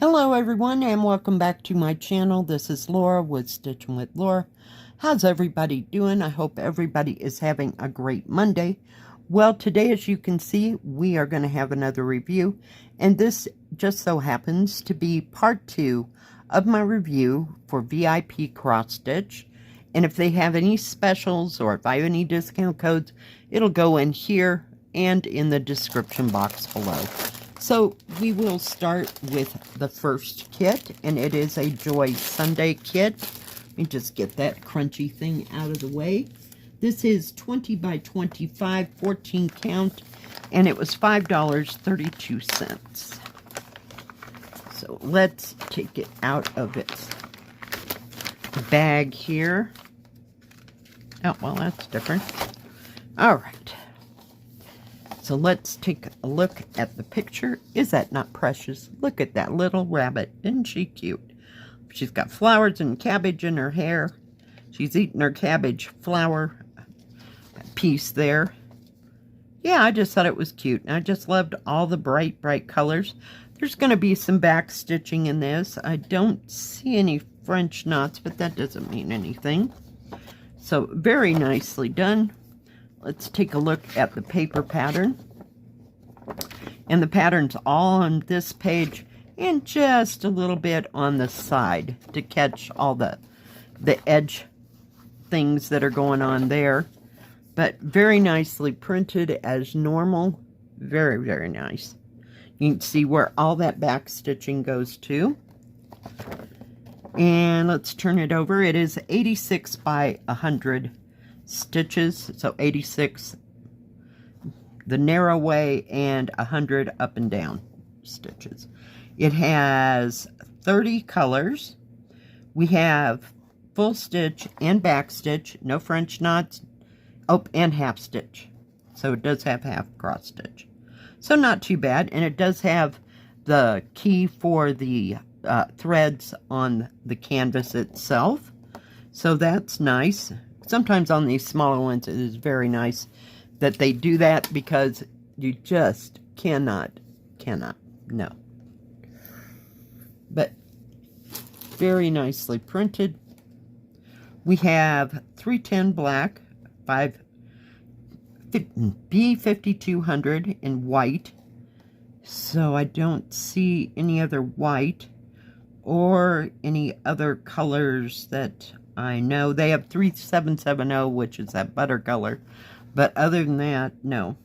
Hello everyone and welcome back to my channel. This is Laura with Stitching with Laura. How's everybody doing? I hope everybody is having a great Monday. Well, today, as you can see, we are going to have another review, and this just so happens to be part 2 of my review for VIPCrossStitch. And if they have any specials or if I have any discount codes, it'll go in here and in the description box below. So we will start with the first kit, and it is a Joy Sunday kit. Let me just get that crunchy thing out of the way. This is 20 by 25, 14 count, and it was $5.32. So let's take it out of its bag here. Oh, well, that's different. All right. So let's take a look at the picture. Is that not precious? Look at that little rabbit. Isn't she cute? She's got flowers and cabbage in her hair. She's eating her cabbage flower piece there. Yeah, I just thought it was cute. I just loved all the bright, bright colors. There's going to be some back stitching in this. I don't see any French knots, but that doesn't mean anything. So very nicely done. Let's take a look at the paper pattern. And the pattern's all on this page and just a little bit on the side to catch all the edge things that are going on there. But very nicely printed as normal. Very, very nice. You can see where all that back stitching goes to. And let's turn it over. It is 86 by 100 stitches, so 86 the narrow way and 100 up and down stitches. It has 30 colors. We have full stitch and back stitch, no French knots, oh, and half stitch. So it does have half cross stitch, so not too bad. And it does have the key for the threads on the canvas itself, so that's nice. Sometimes on these smaller ones, it is very nice that they do that because you just cannot, no. But very nicely printed. We have 310 black, B5200 in white. So I don't see any other white or any other colors that I know. They have 3770, which is that butter color. But other than that, no.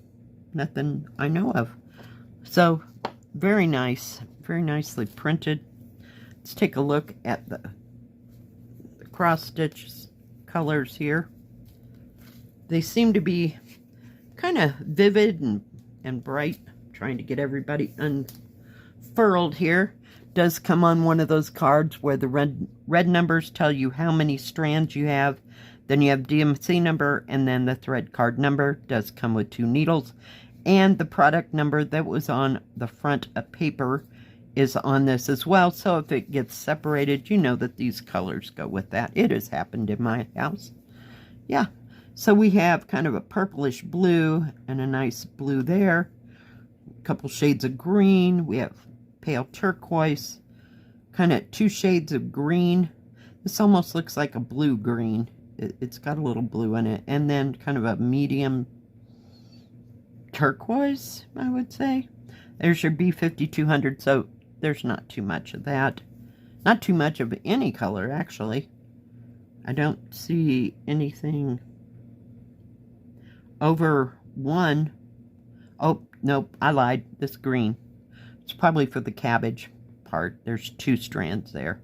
Nothing I know of. So, very nice. Very nicely printed. Let's take a look at the cross-stitch colors here. They seem to be kind of vivid and bright. I'm trying to get everybody unfurled here. Does come on one of those cards where the red numbers tell you how many strands you have. Then you have DMC number, and then the thread card number does come with 2 needles. And the product number that was on the front of paper is on this as well. So if it gets separated, you know that these colors go with that. It has happened in my house. Yeah. So we have kind of a purplish blue and a nice blue there. A couple shades of green. We have pale turquoise, kind of 2 shades of green. This almost looks like a blue green. It's got a little blue in it, and then kind of a medium turquoise, I would say. There's your B5200, so there's not too much of that. Not too much of any color, actually. I don't see anything over 1. Oh, nope, I lied. This green. It's probably for the cabbage part. There's 2 strands there.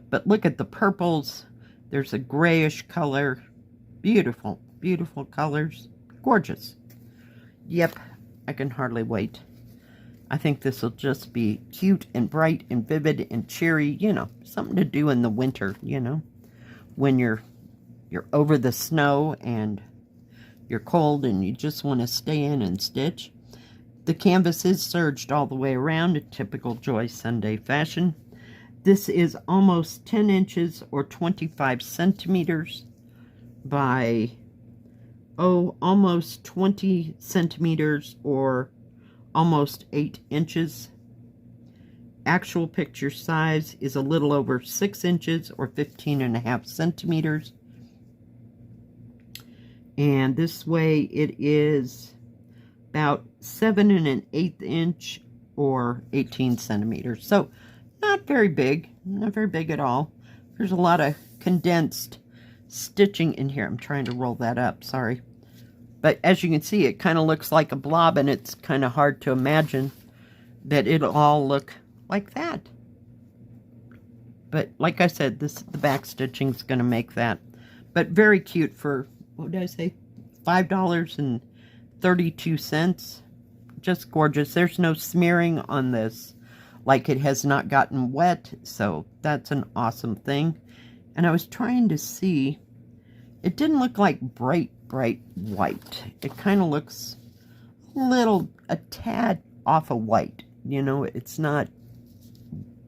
But look at the purples. There's a grayish color. Beautiful, beautiful colors. Gorgeous. Yep, I can hardly wait. I think this will just be cute and bright and vivid and cheery. You know, something to do in the winter, you know, when you're over the snow and you're cold and you just want to stay in and stitch. The canvas is serged all the way around in typical Joy Sunday fashion. This is almost 10 inches or 25 centimeters by, almost 20 centimeters or almost 8 inches. actual picture size is a little over 6 inches or 15.5 centimeters. And this way it is about 7 1/8 inch or 18 centimeters. So not very big, not very big at all. There's a lot of condensed stitching in here. I'm trying to roll that up, sorry. But as you can see, it kind of looks like a blob, and it's kind of hard to imagine that it'll all look like that. But like I said, the back stitching is going to make that. But very cute for, what did I say, $5.32. Just gorgeous. There's no smearing on this, like it has not gotten wet, so that's an awesome thing. And I was trying to see, it didn't look like bright white. It kind of looks a tad off of white. You know, it's not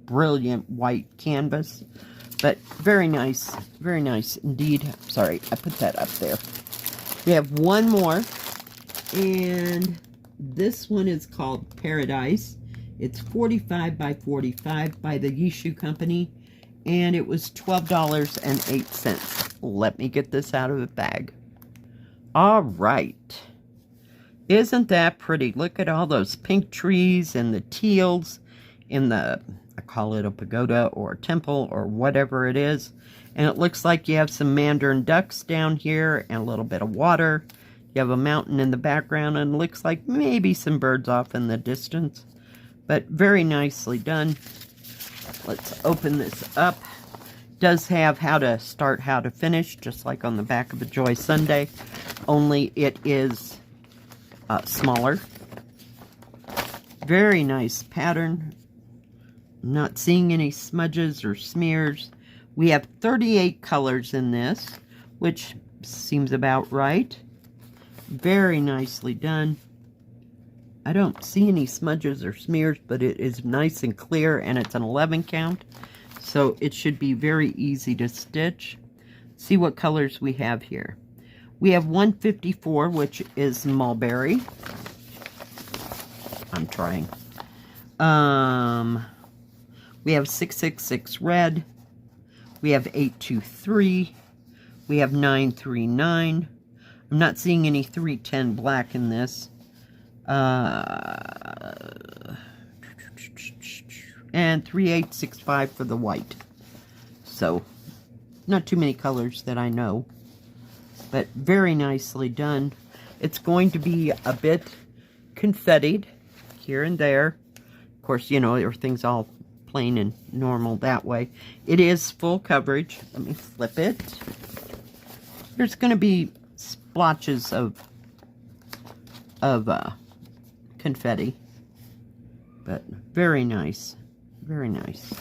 brilliant white canvas, but very nice indeed. Sorry, I put that up there. We have one more, and this one is called Paradise. It's 45 by 45 by the Yishu Company, and it was $12.08. Let me get this out of the bag. All right. Isn't that pretty? Look at all those pink trees and the teals in the, I call it a pagoda or a temple or whatever it is. And it looks like you have some mandarin ducks down here and a little bit of water. You have a mountain in the background, and it looks like maybe some birds off in the distance. But very nicely done. Let's open this up. Does have how to start, how to finish, just like on the back of a Joy Sunday. Only it is smaller. Very nice pattern. I'm not seeing any smudges or smears. We have 38 colors in this, which seems about right. Very nicely done. I don't see any smudges or smears, but it is nice and clear, and it's an 11 count. So it should be very easy to stitch. See what colors we have here. We have 154, which is mulberry. I'm trying. We have 666 red. We have 823. We have 939. I'm not seeing any 310 black in this. And 3865 for the white. So, not too many colors that I know. But very nicely done. It's going to be a bit confettied here and there. Of course, you know, everything's all plain and normal that way. It is full coverage. Let me flip it. There's going to be splotches of confetti. But very nice. Very nice.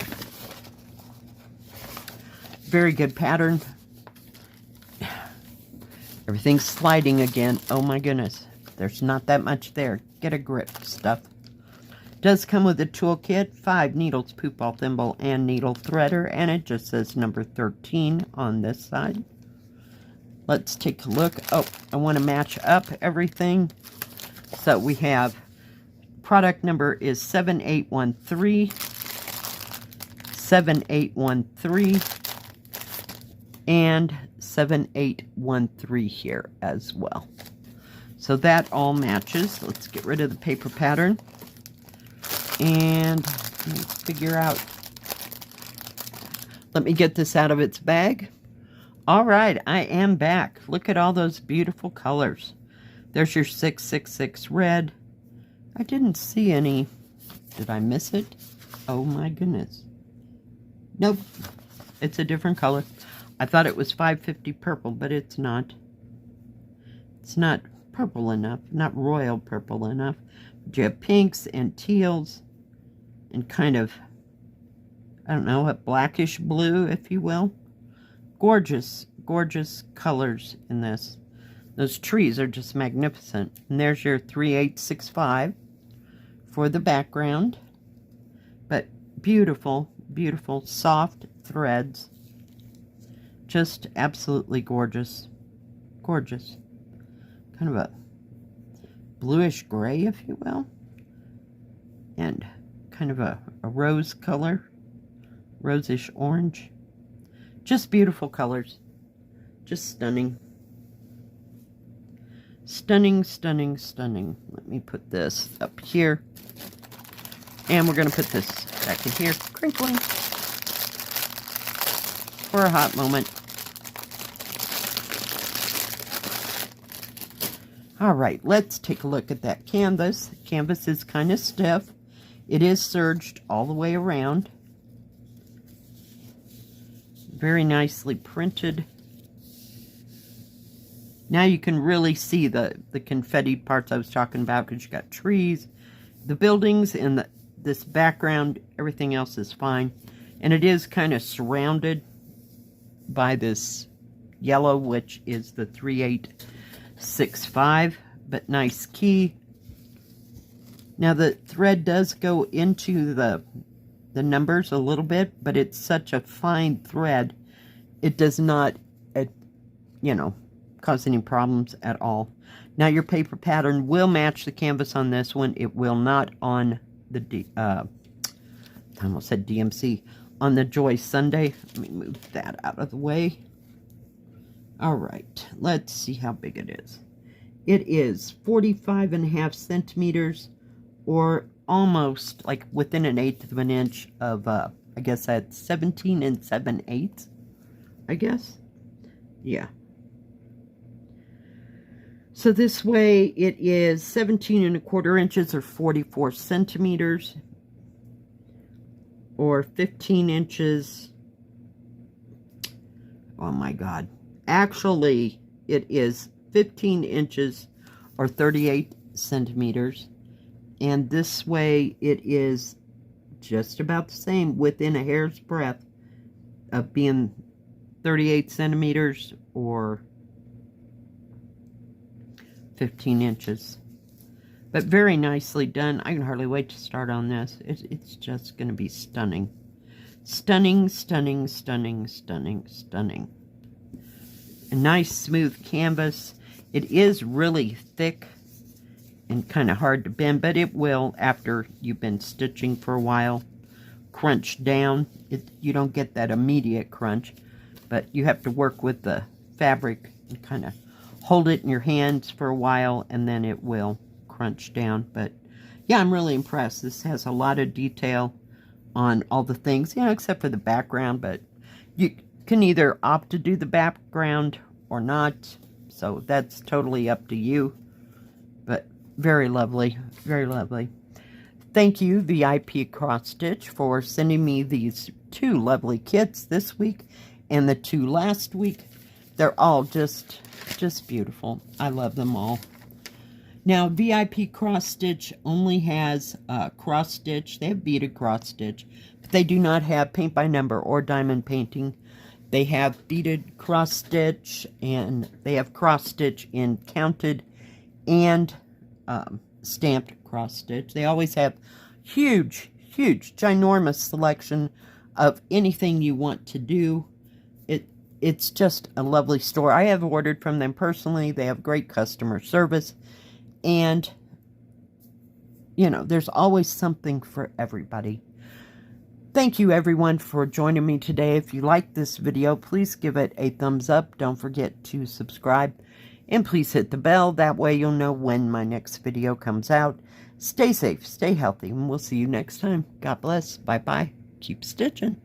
Very good pattern. Everything's sliding again. Oh my goodness. There's not that much there. Get a grip, stuff. Does come with a toolkit, 5 needles, poop ball thimble, and needle threader, and it just says number 13 on this side. Let's take a look. Oh, I want to match up everything. So we have product number is 7813, 7813, and 7813 here as well. So that all matches. Let's get rid of the paper pattern and figure out. Let me get this out of its bag. All right, I am back. Look at all those beautiful colors. There's your 666 red. I didn't see any. Did I miss it? Oh my goodness. Nope. It's a different color. I thought it was 550 purple, but it's not. It's not purple enough. Not royal purple enough. But you have pinks and teals and kind of, I don't know, a blackish blue, if you will. Gorgeous, gorgeous colors in this. Those trees are just magnificent. And there's your 3865 for the background. But beautiful, beautiful, soft threads. Just absolutely gorgeous. Gorgeous. Kind of a bluish gray, if you will. And kind of a rose color, rosish orange. Just beautiful colors. Just stunning. Stunning, stunning, stunning. Let me put this up here. And we're going to put this back in here, crinkling for a hot moment. All right, let's take a look at that canvas. The canvas is kind of stiff. It is serged all the way around. Very nicely printed. Now you can really see the confetti parts I was talking about, because you got trees, the buildings, and this background. Everything else is fine. And it is kind of surrounded by this yellow, which is the 3865, but nice key. Now the thread does go into the numbers a little bit, but it's such a fine thread, it does not, you know, cause any problems at all. Now your paper pattern will match the canvas on this one. It will not on the I almost said DMC, on the Joy Sunday. Let me move that out of the way. All right, let's see how big it is. It is 45.5 centimeters, or almost like within 1/8 of an inch of, I guess that's 17 7/8, I guess. Yeah. So this way it is 17 1/4 inches, or 44 centimeters, or 15 inches. Oh my God. Actually, it is 15 inches, or 38 centimeters. And this way it is just about the same, within a hair's breadth of being 38 centimeters or 15 inches. But very nicely done. I can hardly wait to start on this. It's just going to be stunning. Stunning, stunning, stunning, stunning, stunning. A nice smooth canvas. It is really thick and kind of hard to bend, but it will, after you've been stitching for a while, crunch down. You don't get that immediate crunch, but you have to work with the fabric and kind of hold it in your hands for a while, and then it will crunch down. But yeah, I'm really impressed. This has a lot of detail on all the things, you know, except for the background, but you can either opt to do the background or not, so that's totally up to you. But very lovely, very lovely. Thank you, VIPCrossStitch, for sending me these 2 lovely kits this week and the 2 last week. They're all just beautiful. I love them all. Now, VIPCrossStitch only has cross stitch. They have beaded cross stitch, but they do not have paint by number or diamond painting. They have beaded cross stitch, and they have cross stitch in counted and stamped cross stitch. They always have huge, ginormous selection of anything you want to do. It's just a lovely store. I have ordered from them personally. They have great customer service. And, you know, there's always something for everybody. Thank you, everyone, for joining me today. If you like this video, please give it a thumbs up. Don't forget to subscribe. And please hit the bell. That way you'll know when my next video comes out. Stay safe, stay healthy, and we'll see you next time. God bless. Bye-bye. Keep stitching.